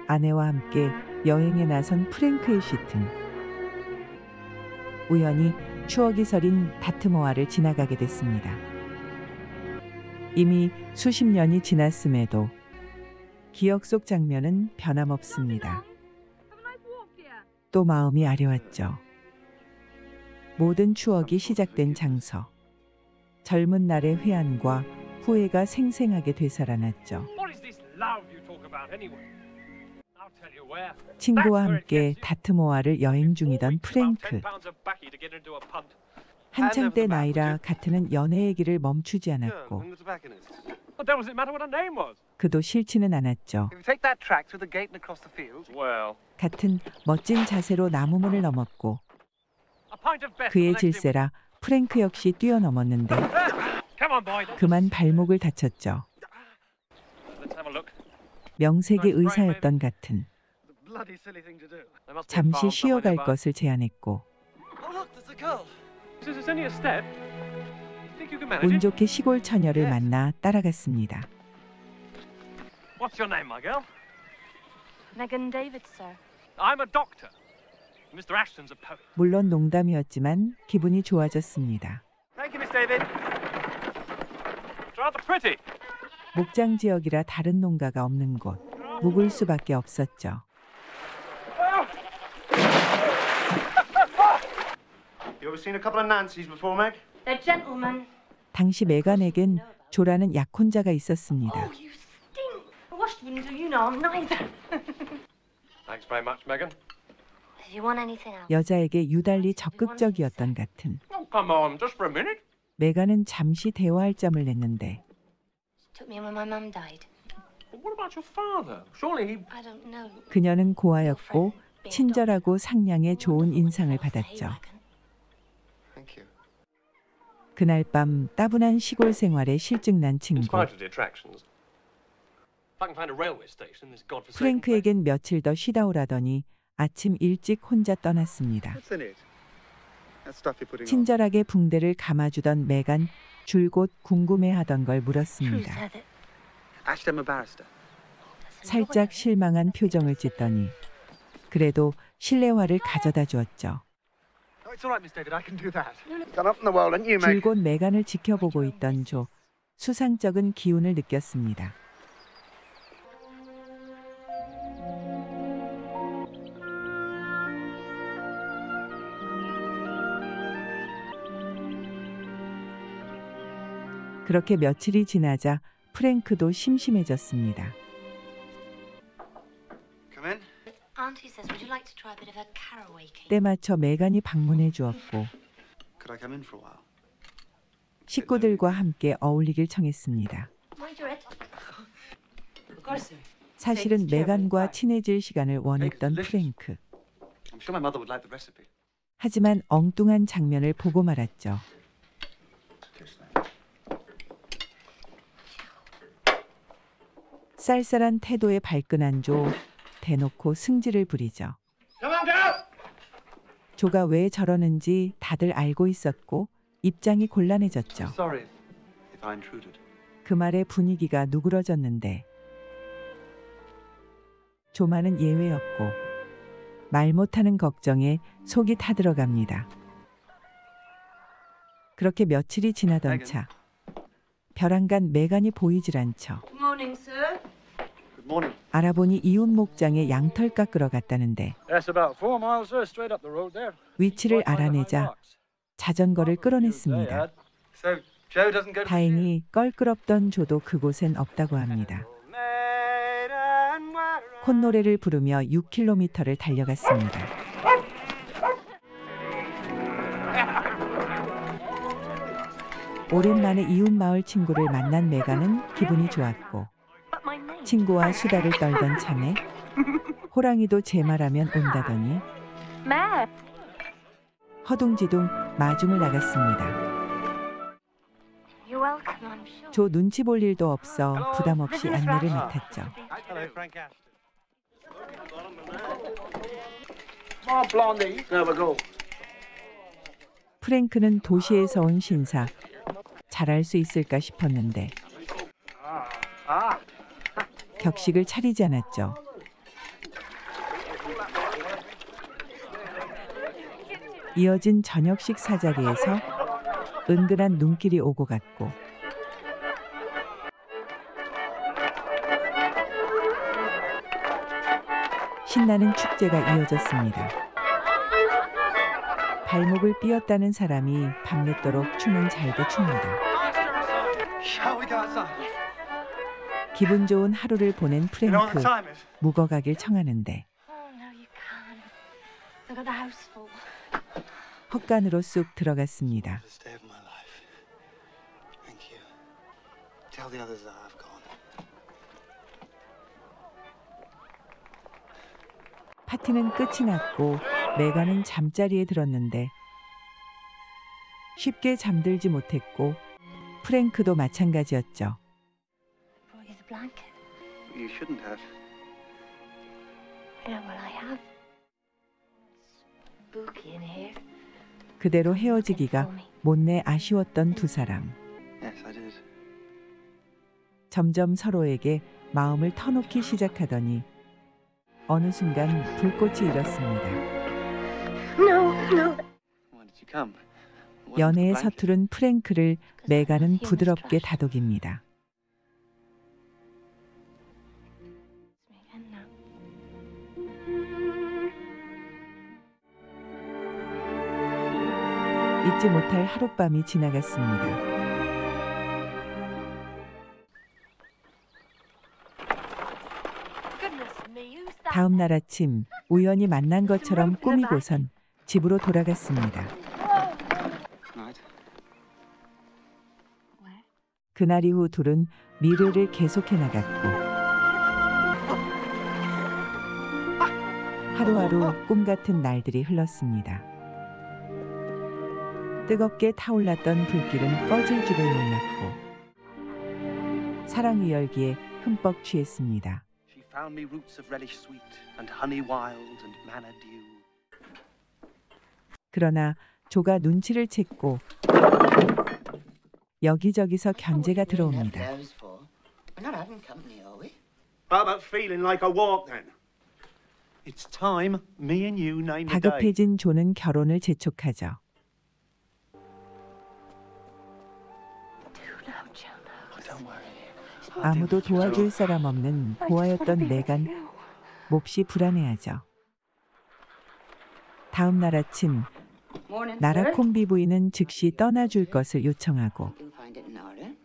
아내와 함께 여행에 나선 프랭크의 시튼. 우연히 추억이 서린 다트모어를 지나가게 됐습니다. 이미 수십 년이 지났음에도 기억 속 장면은 변함없습니다. 또 마음이 아려왔죠. 모든 추억이 시작된 장소. 젊은 날의 회한과 후회가 생생하게 되살아났죠. 친구와 함께 다트모어를 여행 중이던 프랭크. 한창 때 나이라 가트는 연애 얘기를 멈추지 않았고 그도 싫지는 않았죠. 같은 멋진 자세로 나무문을 넘었고 그의 질세라 프랭크 역시 뛰어넘었는데 그만 발목을 다쳤죠. 명색의 의사였던 가튼. 잠시 쉬어갈 것을 제안했고 운 좋게 시골 처녀를 만나 따라갔습니다. What's your name, my girl? Megan David, sir. I'm a doctor. Mr. Ashton's a poet. 물론 농담이었지만 기분이 좋아졌습니다. Thank you, Miss David. It's rather pretty. 목장 지역이라 다른 농가가 없는 곳. 묵을 수밖에 없었죠. You ever seen a couple of Nancys before, Meg? They're gentlemen. 당시 메간에겐 조라는 약혼자가 있었습니다. Oh, you stink. Washed wouldn't do you no harm neither. Thanks very much, Megan. Do you want anything else? 여자에게 유달리 적극적이었던 같은. Oh, come on, just for a minute. 메간은 잠시 대화할 점을 냈는데 Took me when my mum died. But what about your father? Surely he... I don't know. 그녀는 고아였고 친절하고 상냥에 좋은 인상을 받았죠. Thank you. 그날 밤 따분한 시골 생활에 실증난 In 친구. spite of the attractions. If I can find a railway station, this godforsaken place. 프랭크에겐 며칠 더 쉬다 오라더니 아침 일찍 혼자 떠났습니다. What's in it? That stuff you're putting on. 친절하게 붕대를 감아주던 메간 줄곧 궁금해하던 걸 Truth, 물었습니다. Heather. Actually, I'm a barrister. 살짝 실망한 표정을 짓더니 그래도 실내화를 가져다 주었죠. Oh, it's all right, Miss David. I can do that. Got up in the world, and you, Meg. 줄곧 메간을 지켜보고 있던 조 수상쩍은 기운을 느꼈습니다. 그렇게 며칠이 지나자 프랭크도 심심해졌습니다. Come in. Auntie says, would you like to try a bit of her caraway cake? 때 맞춰 메간이 방문해 주었고 Could I come in for a while? 식구들과 함께 어울리길 청했습니다. Mind your head. Of course, sir. 사실은 메간과 친해질 시간을 원했던 프랭크. I'm sure my mother would like the recipe. 하지만 엉뚱한 장면을 보고 말았죠. 쌀쌀한 태도에 발끈한 조, 대놓고 승질을 부리죠. Come on, girl. 조가 왜 저러는지 다들 알고 있었고 입장이 곤란해졌죠. Sorry if I intruded. 그 말에 분위기가 누그러졌는데 조마는 예외였고 말 못하는 걱정에 속이 타들어갑니다. 그렇게 며칠이 지나던 차 벼랑간 메간이 보이질 않죠. Good morning, sir. Good morning. 알아보니 이웃 목장에 양털 깎으러 갔다는데 That's about 4 miles, sir, straight up the road there. 위치를 알아내자 자전거를 끌어냈습니다. So Joe doesn't go to 다행히 껄끄럽던 조도 그곳엔 없다고 합니다. 콧노래를 부르며 6km를 달려갔습니다. 오랜만에 이웃 마을 친구를 만난 메간은 기분이 좋았고 But my name. 친구와 수다를 떨던 참에 호랑이도 제 말하면 온다더니 Mad. 허둥지둥 마중을 나갔습니다. You're welcome, I'm sure. 조 눈치 볼 일도 없어 부담 없이 안내를 맡았죠. Hello, Frank Ashton. Come on, Blondie. No, we'll go. 프랭크는 도시에서 온 신사. 잘할 수 있을까 싶었는데 격식을 차리지 않았죠. 이어진 저녁식 사자리에서 은근한 눈길이 오고 갔고 신나는 축제가 이어졌습니다. 발목을 삐었다는 사람이 밤늦도록 춤은 잘도 춥니다. Shall we go outside? 기분 좋은 하루를 보낸 You know what 프랭크, the time is? 묵어가길 청하는데 Oh, no, you can't. I've got the house full. 헛간으로 쑥 들어갔습니다. The day of my life. Thank you. Tell the others that I've gone. 파티는 끝이 났고 메간은 잠자리에 들었는데 쉽게 잠들지 못했고 프랭크도 마찬가지였죠. Brought you the blanket. You shouldn't have. Yeah, well, I have. It's spooky in here. 그대로 헤어지기가 못내 아쉬웠던 두 사람. Yes, I did. 점점 서로에게 마음을 터놓기 시작하더니 어느 순간 불꽃이 일었습니다. No, no. Why did you come? Wasn't 연애에 the blanket? 서투른 프랭크를 메간은 부드럽게 다독입니다. Again now. 잊지 못할 하룻밤이 지나갔습니다. Goodness me, who's that? 다음 날 아침 우연히 만난 것처럼 꾸미고선 집으로 돌아갔습니다. Night. Where? 그날 이후 둘은 미래를 계속해 나갔고 하루하루 꿈 같은 날들이 흘렀습니다. 뜨겁게 타올랐던 불길은 꺼질 줄을 몰랐고 사랑의 열기에 흠뻑 취했습니다. She found me roots of relish sweet and honey wild and manna dew. 그러나 조가 눈치를 챘고 여기저기서 견제가 들어옵니다. We're not having company, are we? How about feeling like a walk then? It's time me and you name the day. 다급해진 조는 결혼을 재촉하죠. Do now, Jonah. Don't worry. 아무도 도와줄 사람 없는 고아였던 메간 몹시 불안해하죠. 다음 날 아침 Morning, 나라 sir. 콤비 부인은 즉시 떠나줄 것을 요청하고 You'll find it in order.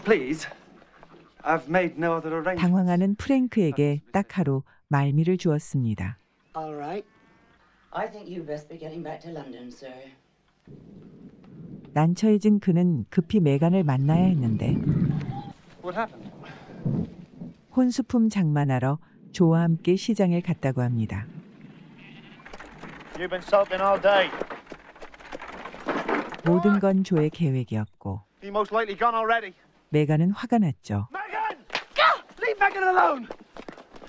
Please. I've made no other arrangements. 당황하는 프랭크에게 딱 하루 말미를 주었습니다. All right. I think you'd best be getting back to London, sir. 난처해진 그는 급히 메간을 만나야 했는데 What happened? 혼수품 장만하러 조와 함께 시장에 갔다고 합니다. You've been sulking all day. 모든 건 조의 계획이었고 You most likely gone already. 메간은 화가 났죠. Megan! Leave Megan alone!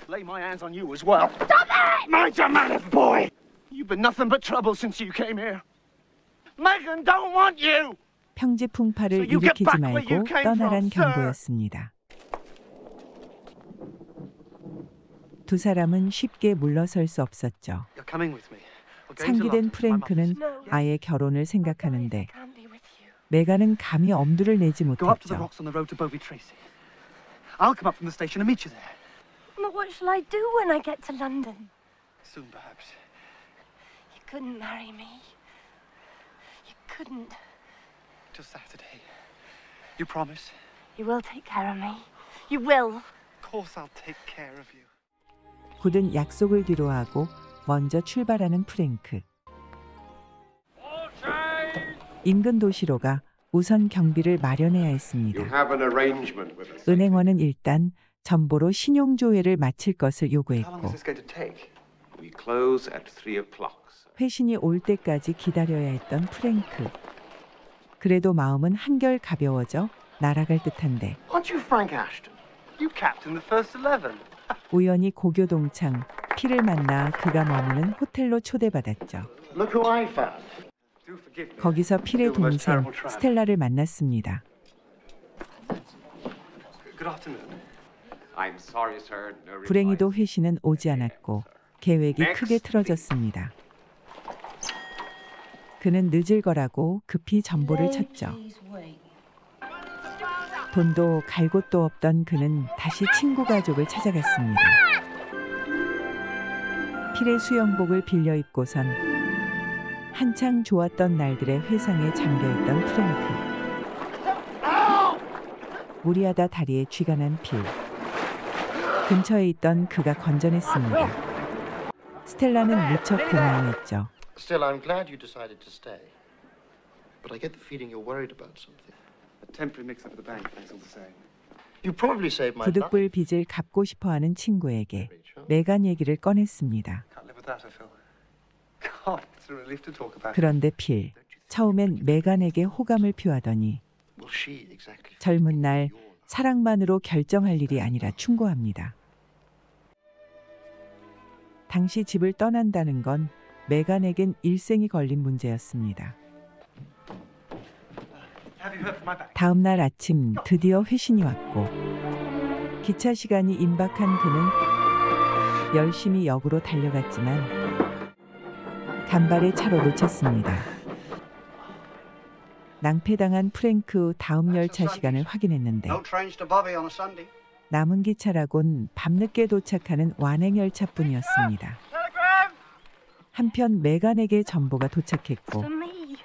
Lay my hands on you as well. Stop it! Mind your manners, boy! You've been nothing but trouble since you came here. Megan don't want you! 평지풍파를 So you get 일으키지 back where you 말고 came 떠나란 from, sir. 경고였습니다. 두 사람은 쉽게 물러설 수 없었죠. You're coming with me. We're going to 상기된 London. My 프랭크는 No. 아예 결혼을 생각하는데 I can't be with you. 메간은 감히 엄두를 내지 Go up to the 못했죠. rocks on the road to Bovey Tracy. I'll come up from the station and meet you there. But what shall I do when I get to London? Soon, perhaps. You couldn't marry me. You couldn't. Till Saturday. You promise? You will take care of me. You will. Of course I'll take care of you. 굳은 약속을 뒤로하고 먼저 출발하는 프랭크. 인근 도시로가 우선 경비를 마련해야 했습니다. You have an arrangement with us. 은행원은 일단 전보로 신용조회를 마칠 것을 How long is 요구했고 this going to take? We close at 3 o'clock. sir. 회신이 올 때까지 기다려야 했던 프랭크. 그래도 마음은 한결 가벼워져 날아갈 듯한데 Aren't you Frank Ashton? You captain the first 11. 우연히 고교 동창 피를 만나 그가 머무는 호텔로 초대받았죠. Look who I found. Do forgive me. 거기서 필의 Still the most 동생 terrible tramp. 스텔라를 만났습니다. Good afternoon. I'm sorry, sir. No reply. 불행히도 회신은 오지 않았고 계획이 크게 틀어졌습니다. 그는 늦을 거라고 급히 전보를 쳤죠. 돈도 갈 곳도 없던 그는 다시 친구 가족을 찾아갔습니다. 필의 수영복을 빌려 입고선 한창 좋았던 날들의 회상에 잠겨있던 프랭크. 무리하다 다리에 쥐가 난 필. 근처에 있던 그가 건져냈습니다. 스텔라는 무척 고마워했죠. Still, I'm glad you decided to stay. But I get the feeling you're worried about something. A temporary mix-up at the bank, that's all the same. You probably saved my life. 부득불 빚을 갚고 싶어하는 친구에게 메간 얘기를 꺼냈습니다. Can't live without her, Phil. God, it's a relief to talk about. 그런데 필, 처음엔 메간에게 호감을 표하더니 Well, she exactly. 젊은 날 사랑만으로 결정할 일이 아니라 충고합니다. 당시 집을 떠난다는 건 메간에겐 일생이 걸린 문제였습니다. Have you heard from my bank? 다음 날 아침 드디어 회신이 왔고 기차 시간이 임박한 그는 열심히 역으로 달려갔지만 간발의 차로 놓쳤습니다. 낭패당한 프랭크 다음 열차 시간을 확인했는데 No trains to Bobby on a Sunday. 남은 기차라곤 밤늦게 도착하는 완행 열차뿐이었습니다. 한편 메간에게 전보가 도착했고 For me.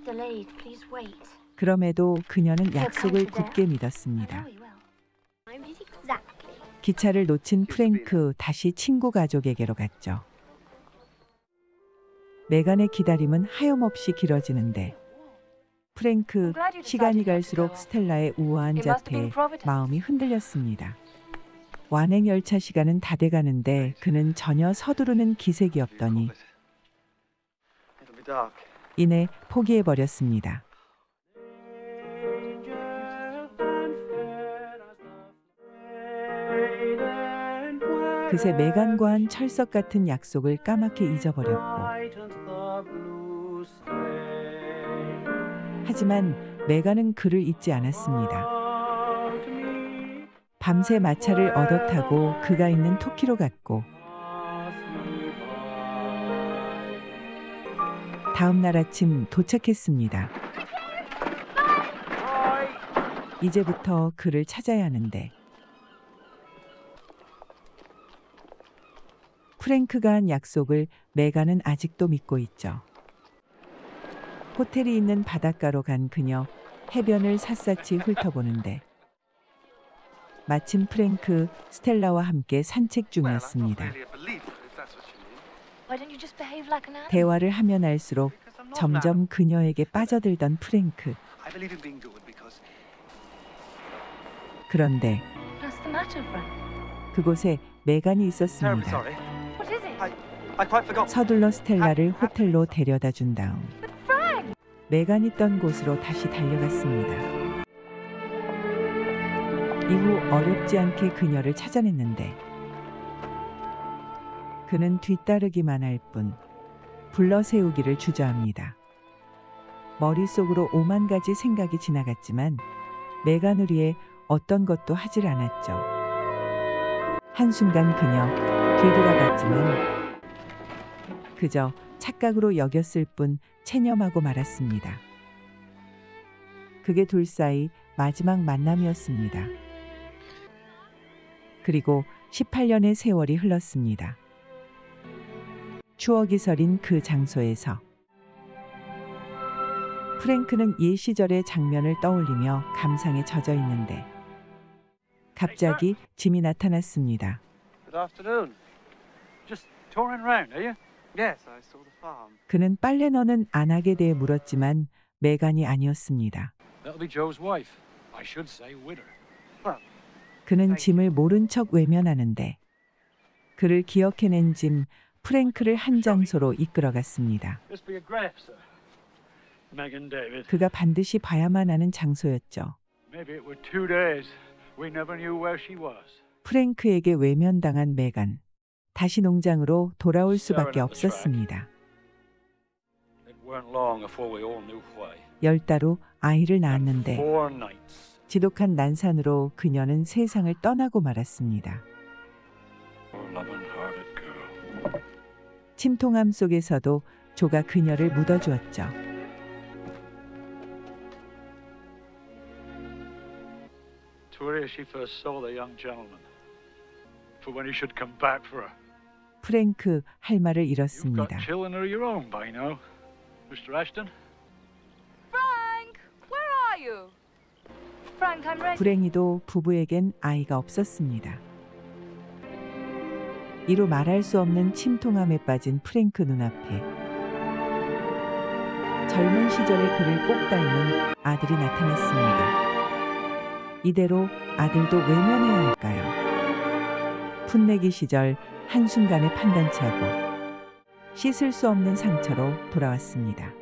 Delayed. Please wait. 그럼에도 그녀는 약속을 굳게 믿었습니다. I know he will. Timed it exactly. 기차를 놓친 프랭크 다시 친구 가족에게로 갔죠. 메간의 기다림은 하염없이 길어지는데 프랭크 시간이 갈수록 스텔라의 우아한 자태에 마음이 흔들렸습니다. 완행 열차 시간은 다 돼가는데 그는 전혀 서두르는 기색이 없더니 It'll be dark. 이내 포기해버렸습니다. 그새 메간과 한 철석 같은 약속을 까맣게 잊어버렸고 하지만 메간은 그를 잊지 않았습니다. 밤새 마차를 얻어 타고 그가 있는 토키로 갔고 다음 날 아침 도착했습니다. 이제부터 그를 찾아야 하는데 프랭크가 한 약속을 메간은 아직도 믿고 있죠. 호텔이 있는 바닷가로 간 그녀 해변을 샅샅이 훑어보는데 마침 프랭크 스텔라와 함께 산책 중이었습니다. Really a believer, if that's what you mean. Why don't you just behave like an animal? 대화를 하면 할수록 점점 그녀에게 빠져들던 프랭크. I believe in being good because 그런데 What's the matter, Frank? 그곳에 메간이 terribly 있었습니다. sorry. What is it? I quite forgot. 서둘러 스텔라를 호텔로 데려다 준 다음 메간 있던 곳으로 다시 달려갔습니다. 이후 어렵지 않게 그녀를 찾아냈는데 그는 뒤따르기만 할 뿐 불러 세우기를 주저합니다. 머릿속으로 5만 가지 생각이 지나갔지만 메간을 위해 어떤 것도 하질 않았죠. 한순간 그녀 뒤돌아봤지만 그저 착각으로 여겼을 뿐 체념하고 말았습니다. 그게 둘 사이 마지막 만남이었습니다. 그리고 18년의 세월이 흘렀습니다. 추억이 서린 그 장소에서 프랭크는 옛 시절의 장면을 떠올리며 감상에 젖어 있는데 갑자기 짐이 나타났습니다. Good afternoon. Just touring round, are you? Yes, I saw the farm. 그는 빨래 너는 안 하게 대해 물었지만 메간이 아니었습니다. That'll be Joe's wife. I should say widow. 그는 짐을 모른 척 외면하는데 그를 기억해낸 짐 프랭크를 한 장소로 이끌어갔습니다. This be a grave, sir. Megan David. 그가 반드시 봐야만 하는 장소였죠. Maybe it were 2 days. We never knew where she was. 프랭크에게 외면당한 메간. 다시 농장으로 돌아올 수밖에 없었습니다. It weren't long before we all knew why. 10달후 아이를 낳았는데 4 nights. 지독한 난산으로 그녀는 세상을 떠나고 말았습니다. Poor loving-hearted girl. 침통함 속에서도 조가 그녀를 묻어주었죠. To where she first saw the young gentleman, for when he should come back for her. 프랭크 할 말을 You've got 잃었습니다. children of your own by now, Mr. Ashton. Frank, where are you? Frank, I'm ready. 불행히도 부부에겐 아이가 없었습니다. 이루 말할 수 없는 침통함에 빠진 프랭크 눈앞에 젊은 시절의 그를 꼭 닮은 아들이 나타났습니다. 이대로 아들도 외면해야 할까요? 풋내기 시절 한순간의 판단착오, 씻을 수 없는 상처로 돌아왔습니다.